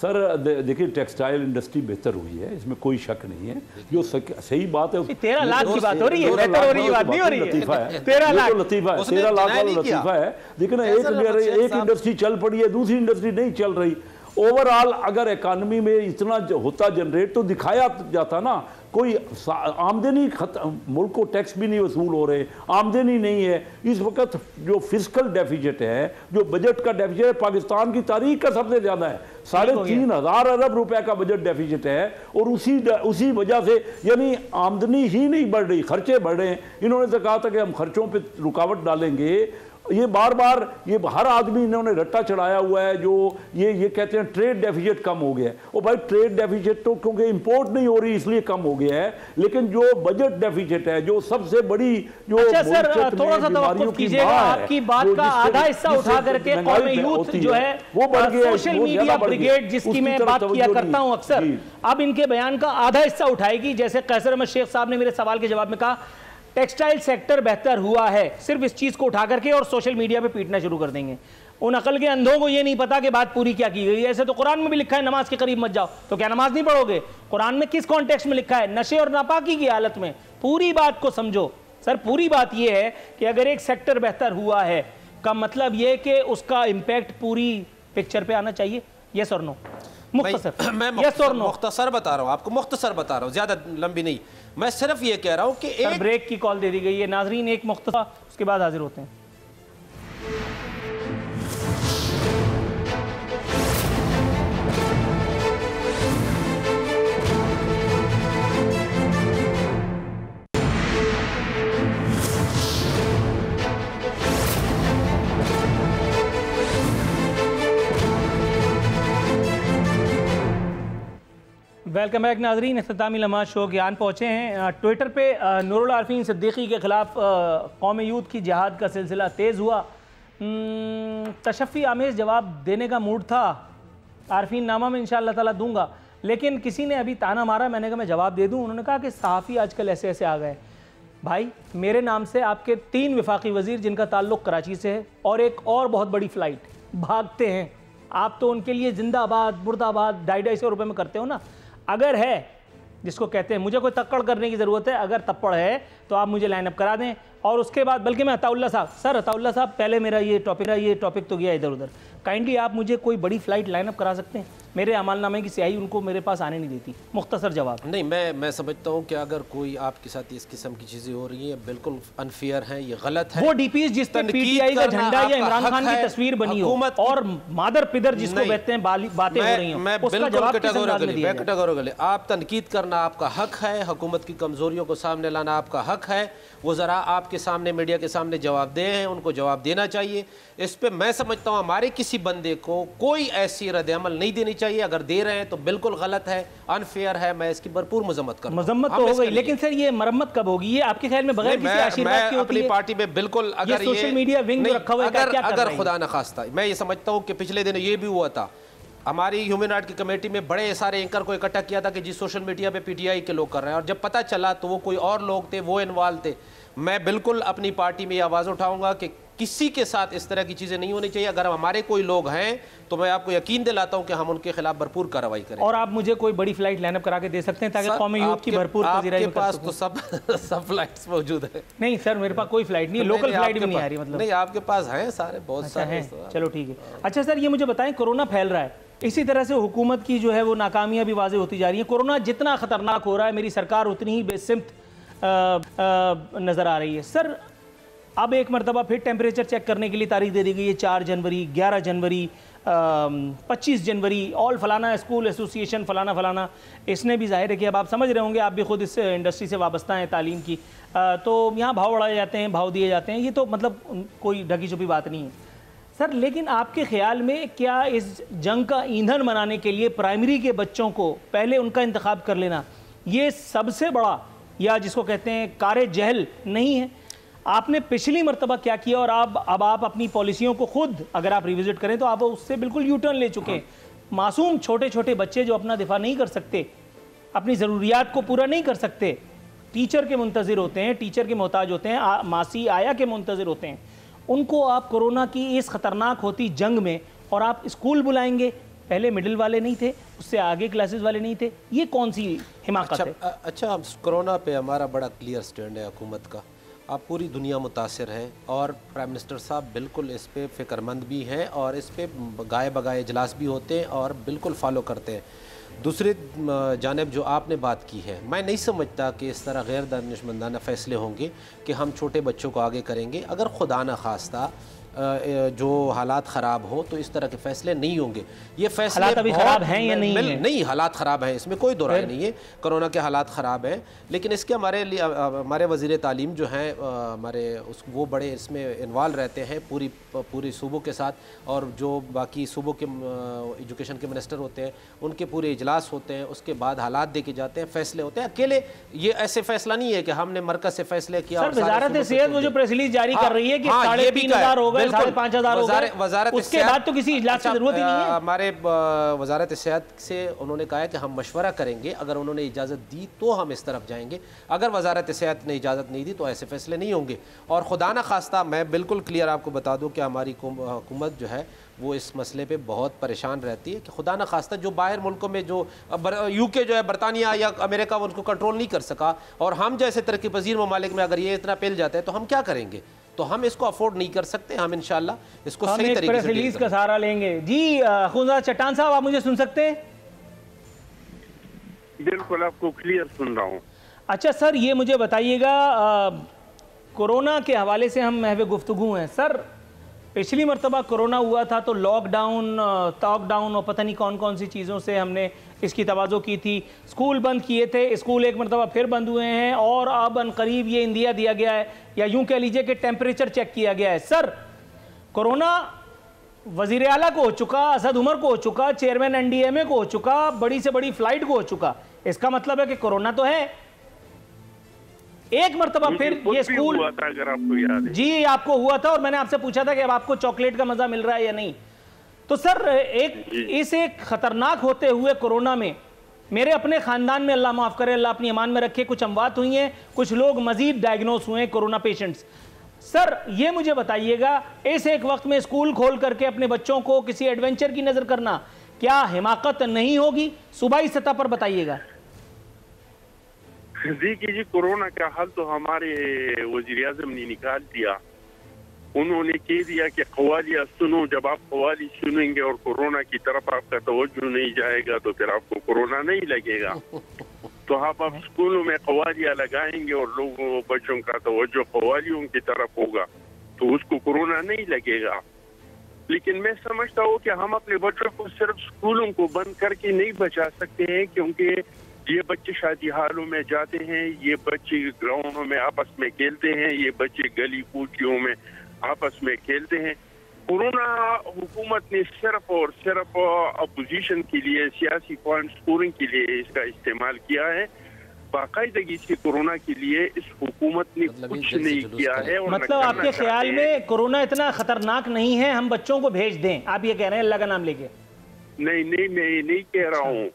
[SPEAKER 4] سر دیکھیں ٹیکسٹائل انڈسٹری بہتر ہوئی ہے, اس میں کوئی شک نہیں ہے. جو صحیح بات ہے,
[SPEAKER 1] 13 لاکھ کی بات ہو رہی ہے, بہتر ہو رہی ہے, بات نہیں ہو رہی ہے. 13 لاکھ
[SPEAKER 4] لطیفہ ہے, 13 لاکھ والا لطیفہ ہے. لیکن ایک انڈسٹری چل پڑی ہے, دوسری انڈسٹری نہیں چل رہی. اوورآل اگر اکانومی میں اتنا ہوتا جنریٹ تو دکھایا جاتا نا. کوئی آمدنی ملک کو ٹیکس بھی نہیں وصول ہو رہے, آمدنی نہیں ہے. اس وقت جو فسکل ڈیفیسٹ ہے, جو بجٹ کا ڈیفیسٹ ہے, پاکستان کی تاریخ کا سب سے زیادہ ہے. 3,500 ارب روپے کا بجٹ ڈیفیسٹ ہے, اور اسی وجہ سے یعنی آمدنی ہی نہیں بڑھ رہی, خرچے بڑھ رہے ہیں. انہوں نے تو کہا تھا کہ ہم خرچوں پہ رکاوٹ ڈالیں گے, یہ بار بار یہ ہر آدمی انہوں نے رٹا چڑھایا ہوا ہے جو یہ کہتے ہیں ٹریڈ ڈیفیسٹ کم ہو گیا ہے. اور بھائی ٹریڈ ڈیفیسٹ تو کیونکہ امپورٹ نہیں ہو رہی اس لیے کم ہو گیا ہے, لیکن جو بجٹ ڈیفیسٹ ہے جو سب سے بڑی جو
[SPEAKER 1] سر تھوڑا سا توقف کیجئے گا, آپ کی بات کا آدھا حصہ اٹھا کر کے قوم یوتھ جو ہے
[SPEAKER 4] وہ بڑھ گیا,
[SPEAKER 1] سوشل میڈیا بریگیڈ جس کی میں بات کیا کرتا ہوں اکثر, اب ان کے بیان کا آدھا حصہ اٹھائے گی. جیسے قیصر احمد شیخ صاحب نے میرے سوال کے جواب میں کہا ٹیکسٹائل سیکٹر بہتر ہوا ہے, صرف اس چیز کو اٹھا کر کے اور سوشل میڈیا پہ پیٹنا شروع کر دیں گے. ان عقل کے اندھوں کو یہ نہیں پتا کہ بات پوری کیا کی گئی ہے. ایسے تو قرآن میں بھی لکھا ہے نماز کے قریب مت جاؤ, تو کیا نماز نہیں پڑھو گے؟ قرآن میں کس کانٹیکسٹ میں لکھا ہے؟ نشے اور ناپاکی کی حالت میں. پوری بات کو سمجھو سر. پوری بات یہ ہے کہ اگر ایک سیکٹر بہتر ہوا ہے کا مطلب یہ کہ اس کا امپیکٹ پوری پکچر پہ آنا چاہیے. یس اور نو؟ مختصر
[SPEAKER 2] میں مختصر بتا رہا ہوں آپ کو, مختصر بتا رہا ہوں, زیادہ لمبی نہیں. میں صرف یہ کہہ رہا ہوں کہ
[SPEAKER 1] ایک بریک کی کال دے دی گئی ہے. ناظرین ایک مختصر, اس کے بعد حاضر ہوتے ہیں. ویلکم بیک ناظرین, اختتامی لمحات شو کے آن پہنچے ہیں. ٹویٹر پہ نور العارفین صدیقی کے خلاف قوم یوتھ کی جہاد کا سلسلہ تیز ہوا. تشفی آمیز جواب دینے کا موڈ تھا, عارفین نامہ میں انشاءاللہ تعالیٰ دوں گا, لیکن کسی نے ابھی تانا مارا, میں نے کہا میں جواب دے دوں. انہوں نے کہا کہ صحافی آج کل ایسے ایسے آ گئے. بھائی میرے نام سے آپ کے 3 وفاقی وزیر جن کا تعلق کراچی سے ہے اور ایک اور بہت بڑی فلائٹ بھاگتے ہیں, آپ تو ان کے لیے زندہ آباد مرد آباد 250 روپے میں کرتے ہو نا. اگر ہے جس کو کہتے ہیں, مجھے کوئی تکڑ کرنے کی ضرورت ہے, اگر تپڑ ہے تو آپ مجھے لائن اپ کرا دیں. اور اس کے بعد بلکہ میں عطا اللہ صاحب, سر عطا اللہ صاحب پہلے میرا یہ ٹاپک تو گیا ادھر ادھر, کائنڈلی آپ مجھے کوئی بڑی فلائٹ لائن اپ کرا سکتے ہیں؟ میرے عمال نامے کی سیاہی ان کو میرے پاس آنے نہیں دیتی. مختصر جواب.
[SPEAKER 2] نہیں, میں سمجھتا ہوں کہ اگر کوئی آپ کے ساتھ اس قسم کی چیزیں ہو رہی ہیں بالکل انفیئر ہیں, یہ غلط ہے.
[SPEAKER 1] وہ ڈی پیز جس پہ پی ٹی آئی کا جھنڈا یا عمران خان کی تصویر بنی ہو اور مادر پدر جس کو کہتے ہیں باتیں ہو رہی ہیں,
[SPEAKER 2] میں بالکل کیٹیگوریکلی, آپ تنقید کرنا آپ کا حق ہے, حکومت کی کمزوریوں کو سامنے لانا آپ کا حق ہے. وہ ذرا آپ کے سامنے میڈیا کے سامنے جواب دے ہیں, ان کو جواب دینا چاہیے. اس پہ میں سمجھتا ہوں ہمارے کسی بندے کو کوئی ایسی رد عمل نہیں دینی چاہیے. اگر دے رہے ہیں تو بالکل غلط ہے, انفیئر ہے, میں اس کی بھرپور مذمت کروں.
[SPEAKER 1] مذمت تو ہو گئی, لیکن سر یہ مرمت کب ہوگی؟ یہ آپ کے خیال میں بغیر کسی آشیرواد کی ہوتی ہے؟
[SPEAKER 2] اپنی پارٹی میں بالکل, اگر یہ
[SPEAKER 1] سوشل میڈیا ونگ رکھا ہوا ہے, کیا کر رہا ہے؟
[SPEAKER 2] اگر خدا نخواستہ, میں یہ سمجھتا ہوں کہ پچھلے دن یہ بھی ہوا تھا, ہماری ہیومن رائٹ کی کمیٹی میں بڑے سارے اینکر کو اکٹھا کیا تھا کہ جی سوشل میڈیا پہ پی ٹی آئی کے لوگ کر رہے ہیں, اور جب پتہ چلا تو وہ کوئی اور لوگ تھے, وہ انوالو تھے. میں بالکل اپنی پارٹی میں یہ آواز اٹھاؤں گا کہ کسی کے ساتھ اس طرح کی چیزیں نہیں ہونی چاہیے. اگر ہمارے کوئی لوگ ہیں تو میں آپ کو یقین دلاتا ہوں کہ ہم ان کے خلاف بھرپور کارروائی کریں.
[SPEAKER 1] اور آپ مجھے کوئی بڑی فلائٹ لائن اپ کرا کے دے سکتے ہیں تاکہ قوم یوتھ کی بھرپور پذیرائی کر سکوں؟
[SPEAKER 2] آپ کے پاس تو سب فلائٹس موجود ہیں.
[SPEAKER 1] نہیں سر, میرے پاس کوئی فلائٹ نہیں, لوکل فلائٹ بھی نہیں آ رہی. مطلب
[SPEAKER 2] نہیں, آپ کے پاس ہیں سارے, بہت سارے ہیں.
[SPEAKER 1] چلو ٹھیک ہے. اچھا سر, یہ مجھے بتائیں, کورونا پھیل رہا ہے, اسی طرح سے حکومت کی جو ہے وہ ناکامیاں بھی واضح ہوتی جا رہی ہیں. کورونا جتنا خطرناک ہو رہا ہے, میری سرکار اتنی ہی بے سمت نظر آ رہی ہے. سر اب ایک مرتبہ پھر ٹیمپریچر چیک کرنے کے لیے تاریخ دے دی گئی ہے, 4 جنوری, 11 جنوری, 25 جنوری, آل فلانا اسکول ایسوسیشن فلانا. اس نے بھی ظاہر ہے کہ اب آپ سمجھ رہے ہوں گے, آپ بھی خود اس انڈسٹری سے وابستہ ہیں تعلیم کی, تو یہاں بھاؤ بڑھائے جاتے ہیں, بھاؤ دیے جاتے ہیں. یہ تو مطلب کوئی ڈھکی چھپی بات نہیں ہے سر. لیکن آپ کے خیال میں کیا اس جنگ کا ایندھن بنانے کے لیے پرائمری کے بچوں کو پہلے ان کا انتخاب کر لینا یہ سب سے بڑا, یا جس کو کہتے ہیں کار جہل نہیں ہے؟ آپ نے پچھلی مرتبہ کیا کیا, اور اب آپ اپنی پالیسیوں کو خود اگر آپ ریوزٹ کریں تو آپ اس سے بالکل یو ٹرن لے چکے ہیں. معصوم چھوٹے چھوٹے بچے جو اپنا دفاع نہیں کر سکتے, اپنی ضروریات کو پورا نہیں کر سکتے, ٹیچر کے منتظر ہوتے ہیں, ٹیچر کے محتاج ہوتے ہیں, ماسی آیا کے منتظر ہوتے ہیں, ان کو آپ کورونا کی اس خطرناک ہوتی جنگ میں, اور آپ اسکول بلائیں گے, پہلے مڈل والے نہیں تھے, اس سے آگے کلاسز والے نہیں تھے, یہ کون سی حماقت ہے؟
[SPEAKER 2] اچھا, کورونا پہ ہمارا بڑا کلیئر سٹینڈ ہے حکومت کا. اب پوری دنیا متاثر ہے اور پرائم منسٹر صاحب بالکل اس پہ فکر مند بھی ہیں, اور اس پہ گائے بگائے اجلاس بھی ہوتے ہیں اور بالکل فالو کرتے ہیں. دوسری جانب جو آپ نے بات کی ہے, میں نہیں سمجھتا کہ اس طرح غیر دانشمندانہ فیصلے ہوں گے کہ ہم چھوٹے بچوں کو آگے کریں گے. اگر خدا نخواستہ جو حالات خراب ہو تو اس طرح کے فیصلے نہیں ہوں گے. یہ فیصلے
[SPEAKER 1] حالات ابھی خراب ہیں یا نہیں ہیں؟
[SPEAKER 2] نہیں، حالات خراب ہیں، اس میں کوئی دو رائے نہیں ہے. کرونا کے حالات خراب ہیں، لیکن اس کے ہمارے وزیر تعلیم جو ہیں وہ بڑے اس میں انوالو رہتے ہیں پوری صوبوں کے ساتھ، اور جو باقی صوبوں کے ایجوکیشن کے منسٹر ہوتے ہیں ان کے پورے اجلاس ہوتے ہیں، اس کے بعد حالات دیکھے جاتے ہیں، فیصلے ہوتے ہیں. اکیلے یہ ایسے فیصلہ نہیں ہے کہ ہم نے مرکز سے فیصلے کیا.
[SPEAKER 1] سر وزارت صحت وہ جو پریس ریلیز جاری کر رہی ہے کہ 3,500 ہو گئے، 5,500 ہو گئے، اس کے بعد تو کسی اجلاس کی ضرورت ہی نہیں ہے.
[SPEAKER 2] ہمارے وزارت صحت سے انہوں نے کہا ہے کہ ہم مشورہ کریں گے، اگر انہوں نے اجازت دی تو ہم اس طرف جائیں گے، اگر وزارت صحت نے اجازت نہیں دی تو ایسے فیصلے نہیں ہوں گے. اور خدا نہ خواستہ میں بالکل کلیئر آپ کو بتا دوں کہ ہماری حکومت جو ہے وہ اس مسئلے پہ بہت پریشان رہتی ہے کہ خدا نہ خواستہ جو باہر ملکوں میں جو یو کے جو ہے برطانیہ یا امریکہ وہ ان کو کنٹرول نہیں کر سکا، اور ہم جیسے ترقی پذیر ممالک میں اگر یہ اتنا پھیل جاتا ہے تو ہم کیا کریں گے؟ تو ہم اس کو افورڈ نہیں کر سکتے. ہم انشاءاللہ اس کو صحیح طریقے سے
[SPEAKER 1] پریس ریلیز کا سہارا لیں گے. جی خونزاد چٹان صاحب، آپ مجھے سن سکتے ہیں؟
[SPEAKER 3] بالکل آپ کو کلیئر سن رہا ہوں.
[SPEAKER 1] اچھا سر، یہ مجھے بتائیے گا، کورونا کے حوالے سے ہم محو گفتگو ہیں. سر پچھلی مرتبہ کورونا ہوا تھا تو لاک ڈاؤن، ٹاک ڈاؤن اور پتہ نہیں کون کون سی چیزوں سے ہم نے اس کی توازو کی تھی. اسکول بند کیے تھے، اسکول ایک مرتبہ پھر بند ہوئے ہیں، اور اب عنقریب یہ اندیا دیا گیا ہے، یا یوں کہہ لیجئے کہ ٹیمپریچر چیک کیا گیا ہے. سر کورونا وزیر اعلیٰ کو ہو چکا، اسد عمر کو ہو چکا، چیئرمین NDMA کو ہو چکا، بڑی سے بڑی فلائٹ کو ہو چکا. اس کا مطلب ہے کہ کورونا تو ہے. ایک مرتبہ پھر یہ اسکول،
[SPEAKER 3] اگر آپ کو یاد ہے
[SPEAKER 1] جی آپ کو ہوا تھا، اور میں نے آپ سے پوچھا تھا کہ اب آپ کو چاکلیٹ کا مزہ مل رہا ہے یا نہیں. تو سر ایک خطرناک ہوتے ہوئے کورونا میں میرے اپنے خاندان میں، اللہ معاف کرے، اللہ اپنی امان میں رکھے، کچھ اموات ہوئی ہیں، کچھ لوگ مزید ڈائیگنوز ہوئے ہیں کورونا پیشنٹس. سر یہ مجھے بتائیے گا، اس ایک وقت میں اسکول کھول کر کے اپنے بچوں کو کسی ایڈونچر کی نظر کرنا کیا حماقت نہیں ہوگی؟ صوبائی سطح پر بتائیے گا.
[SPEAKER 3] دیکھیے جی، کورونا کا حل تو ہمارے وزیر اعظم نے نکال دیا. انہوں نے کہہ دیا کہ قوالیاں سنو، جب آپ قوالی سنیں گے اور کورونا کی طرف آپ کا توجہ نہیں جائے گا تو پھر آپ کو کورونا نہیں لگے گا. تو آپ اسکولوں میں قوالیاں لگائیں گے اور لوگوں بچوں کا توجہ قوالیوں کی طرف ہوگا تو اس کو کورونا نہیں لگے گا. لیکن میں سمجھتا ہوں کہ ہم اپنے بچوں کو صرف اسکولوں کو بند کر کے نہیں بچا سکتے ہیں، کیونکہ یہ بچے شادی حالوں میں جاتے ہیں، یہ بچے گراؤنڈوں میں آپس میں کھیلتے ہیں، یہ بچے گلی کوچیوں میں آپس میں کھیلتے ہیں. کورونا حکومت نے صرف اور صرف اپوزیشن کے لیے، سیاسی پوائنٹ سکورنگ کے لیے اس کا استعمال کیا ہے. باقاعدگی سے کورونا کے لیے اس حکومت نے کچھ نہیں کیا ہے.
[SPEAKER 1] مطلب آپ کے خیال میں کورونا اتنا خطرناک نہیں ہے، ہم بچوں کو بھیج دیں، آپ یہ کہہ رہے ہیں اللہ کا نام لے کے؟
[SPEAKER 3] نہیں، میں نہیں کہہ رہا ہوں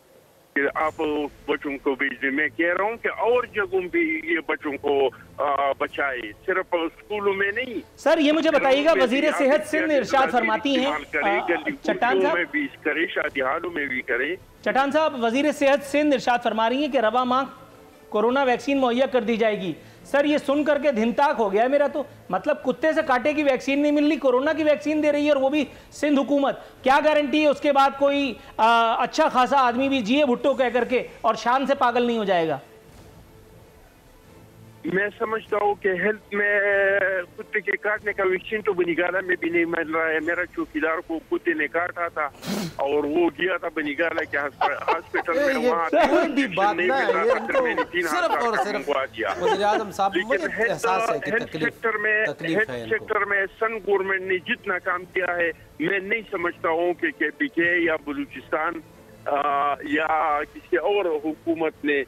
[SPEAKER 3] کہ آپ بچوں کو بھیج دیں. میں کہہ رہا ہوں کہ اور جگہوں پہ یہ بچوں کو بچائے، صرف اسکولوں میں نہیں.
[SPEAKER 1] سر یہ مجھے بتائیے گا، وزیر صحت سندھ ارشاد فرماتی ہیں، چٹان صاحب
[SPEAKER 3] بھی کرے، شادی حالوں میں بھی کرے.
[SPEAKER 1] چٹان صاحب، وزیر صحت سندھ ارشاد فرما رہی ہیں کہ رواں ماہ کورونا ویکسین مہیا کر دی جائے گی. سر یہ سن کر کے دھنتاک ہو گیا ہے میرا. تو مطلب کتے سے کاٹے کی ویکسین نہیں مل رہی، کورونا کی ویکسین دے رہی ہے، اور وہ بھی سندھ حکومت. کیا گارنٹی ہے اس کے بعد کوئی اچھا خاصا آدمی بھی جیے بھٹو کہہ کر کے اور شان سے پاگل نہیں ہو جائے گا؟
[SPEAKER 3] میں سمجھتا ہوں کہ ہیلتھ میں کتے کے کاٹنے کا ویکسین تو بنیگالا میں بھی نہیں مل رہا ہے. میرا چوکیدار کو کتے نے کاٹا تھا اور وہ گیا تھا بنیگالا کے ہاسپٹل میں، وہاں
[SPEAKER 2] کوئی بھی بات نہ ہے، یہ ان کو صرف اور صرف وزیر اعظم صاحب مجھے احساس ہے کہ
[SPEAKER 3] ہیلتھ سیکٹر میں سن گورنمنٹ نے جتنا کام کیا ہے، میں نہیں سمجھتا ہوں کہ KPK یا بلوچستان یا کسی اور حکومت نے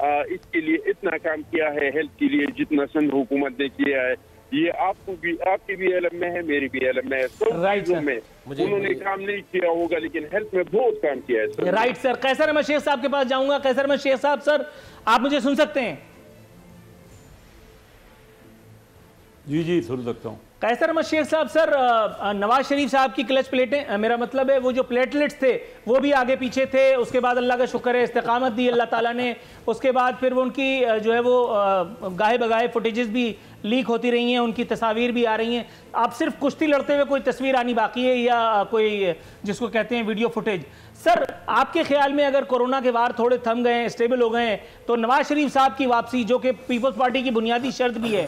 [SPEAKER 3] اس کے لیے اتنا کام کیا ہے ہیلتھ کے لیے جتنا سندھ حکومت نے کیا ہے. یہ آپ کے بھی علم میں ہے، میری بھی علم میں ہے. سب چیزوں میں انہوں نے کام نہیں کیا ہوگا لیکن ہیلتھ میں بہت کام کیا ہے.
[SPEAKER 1] Right sir. قیصر احمد شیخ صاحب کے پاس جاؤں گا. قیصر احمد شیخ صاحب، سر آپ مجھے سن سکتے ہیں؟
[SPEAKER 4] جی سن سکتا ہوں.
[SPEAKER 1] قیصر احمد شیخ صاحب، سر نواز شریف صاحب کی کلچ پلیٹیں، میرا مطلب ہے وہ جو پلیٹلیٹس تھے وہ بھی آگے پیچھے تھے. اس کے بعد اللہ کا شکر ہے استقامت دی اللہ تعالیٰ نے. اس کے بعد پھر وہ ان کی جو ہے وہ گاہے بگاہے فوٹیجز بھی لیک ہوتی رہی ہیں، ان کی تصاویر بھی آ رہی ہیں. آپ صرف کشتی لڑتے ہوئے کوئی تصویر آنی باقی ہے یا کوئی جس کو کہتے ہیں ویڈیو فوٹیج؟ سر آپ کے خیال میں اگر کورونا کے وار تھوڑے تھم گئے ہیں، اسٹیبل ہو گئے ہیں، تو نواز شریف صاحب کی واپسی جو کہ پیپلز پارٹی کی بنیادی شرط بھی ہے،